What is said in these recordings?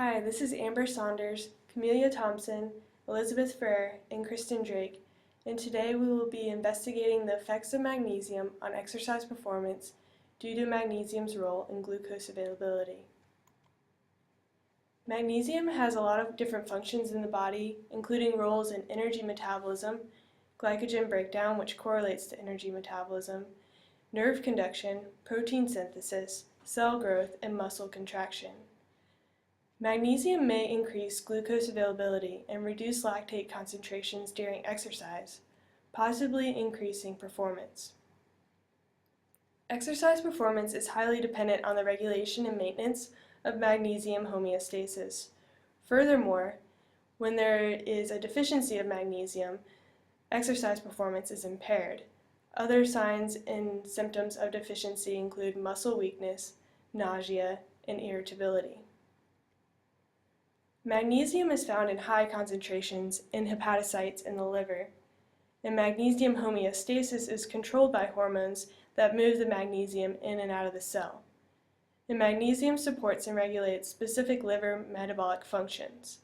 Hi, this is Amber Saunders, Camelia Thompson, Elizabeth Ferrer, and Kristen Drake, and today we will be investigating the effects of magnesium on exercise performance due to magnesium's role in glucose availability. Magnesium has a lot of different functions in the body, including roles in energy metabolism, glycogen breakdown, which correlates to energy metabolism, nerve conduction, protein synthesis, cell growth, and muscle contraction. Magnesium may increase glucose availability and reduce lactate concentrations during exercise, possibly increasing performance. Exercise performance is highly dependent on the regulation and maintenance of magnesium homeostasis. Furthermore, when there is a deficiency of magnesium, exercise performance is impaired. Other signs and symptoms of deficiency include muscle weakness, nausea, and irritability. Magnesium is found in high concentrations in hepatocytes in the liver, and magnesium homeostasis is controlled by hormones that move the magnesium in and out of the cell. And magnesium supports and regulates specific liver metabolic functions.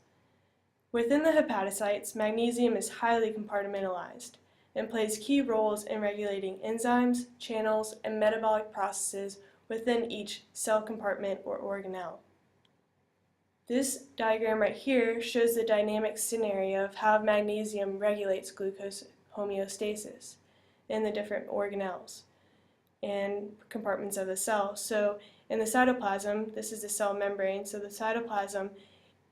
Within the hepatocytes, magnesium is highly compartmentalized and plays key roles in regulating enzymes, channels, and metabolic processes within each cell compartment or organelle. This diagram right here shows the dynamic scenario of how magnesium regulates glucose homeostasis in the different organelles and compartments of the cell. So in the cytoplasm, this is the cell membrane, so the cytoplasm,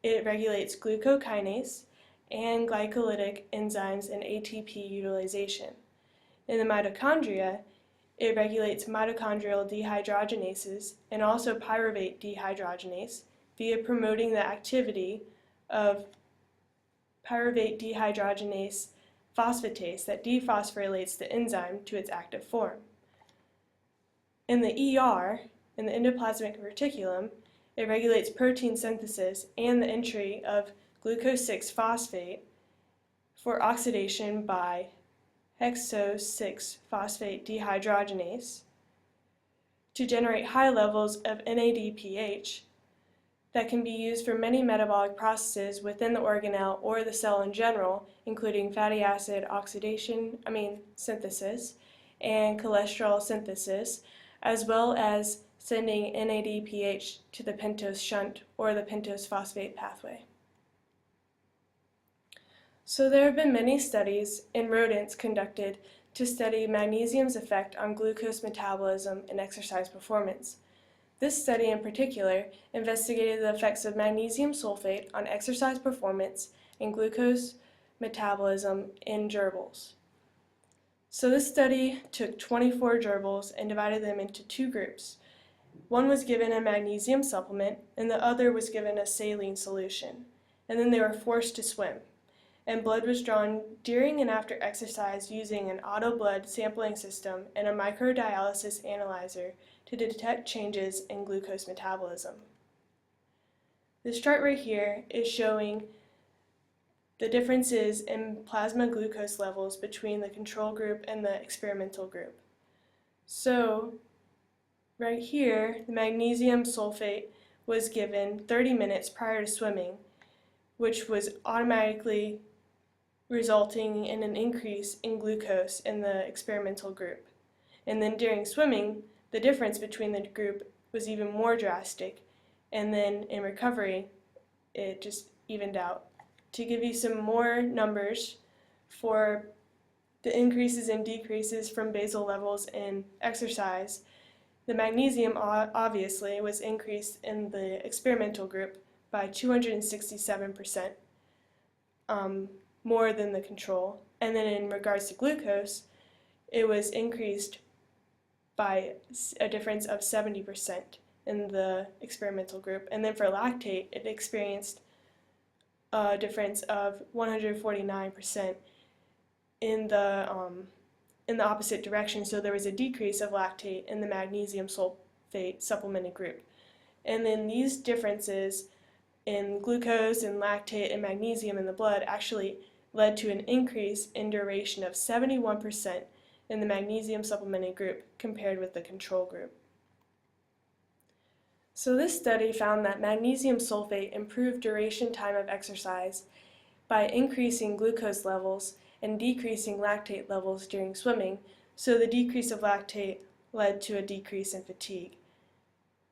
it regulates glucokinase and glycolytic enzymes and ATP utilization. In the mitochondria, it regulates mitochondrial dehydrogenases and also pyruvate dehydrogenase via promoting the activity of pyruvate dehydrogenase phosphatase that dephosphorylates the enzyme to its active form. In the ER, in the endoplasmic reticulum, it regulates protein synthesis and the entry of glucose 6-phosphate for oxidation by hexose-6-phosphate dehydrogenase to generate high levels of NADPH that can be used for many metabolic processes within the organelle or the cell in general, including fatty acid synthesis and cholesterol synthesis, as well as sending NADPH to the pentose shunt or the pentose phosphate pathway. So there have been many studies in rodents conducted to study magnesium's effect on glucose metabolism and exercise performance. This study in particular investigated the effects of magnesium sulfate on exercise performance and glucose metabolism in gerbils. So this study took 24 gerbils and divided them into two groups. One was given a magnesium supplement and the other was given a saline solution. And then they were forced to swim. And blood was drawn during and after exercise using an auto blood sampling system and a microdialysis analyzer to detect changes in glucose metabolism. This chart right here is showing the differences in plasma glucose levels between the control group and the experimental group. So right here, the magnesium sulfate was given 30 minutes prior to swimming, which was automatically resulting in an increase in glucose in the experimental group. And then during swimming, the difference between the group was even more drastic, and then in recovery, it just evened out. To give you some more numbers for the increases and decreases from basal levels in exercise, the magnesium obviously was increased in the experimental group by 267%, more than the control. And then in regards to glucose, it was increased by a difference of 70% in the experimental group. And then for lactate, it experienced a difference of 149% in the opposite direction. So there was a decrease of lactate in the magnesium sulfate supplemented group. And then these differences in glucose and lactate and magnesium in the blood actually led to an increase in duration of 71% in the magnesium supplemented group compared with the control group. So this study found that magnesium sulfate improved duration time of exercise by increasing glucose levels and decreasing lactate levels during swimming, so the decrease of lactate led to a decrease in fatigue.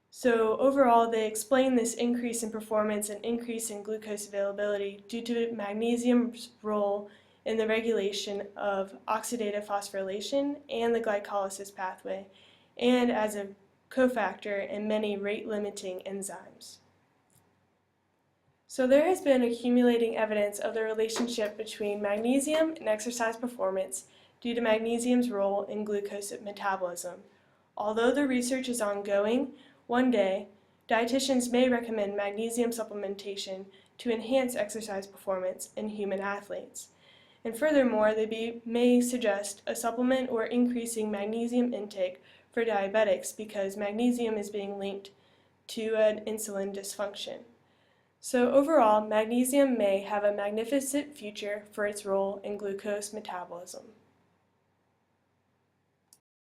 So overall, they explain this increase in performance and increase in glucose availability due to magnesium's role in the regulation of oxidative phosphorylation and the glycolysis pathway, and as a cofactor in many rate-limiting enzymes. So there has been accumulating evidence of the relationship between magnesium and exercise performance due to magnesium's role in glucose metabolism. Although the research is ongoing, one day, dietitians may recommend magnesium supplementation to enhance exercise performance in human athletes. And furthermore, they may suggest a supplement or increasing magnesium intake for diabetics because magnesium is being linked to an insulin dysfunction. So overall, magnesium may have a magnificent future for its role in glucose metabolism.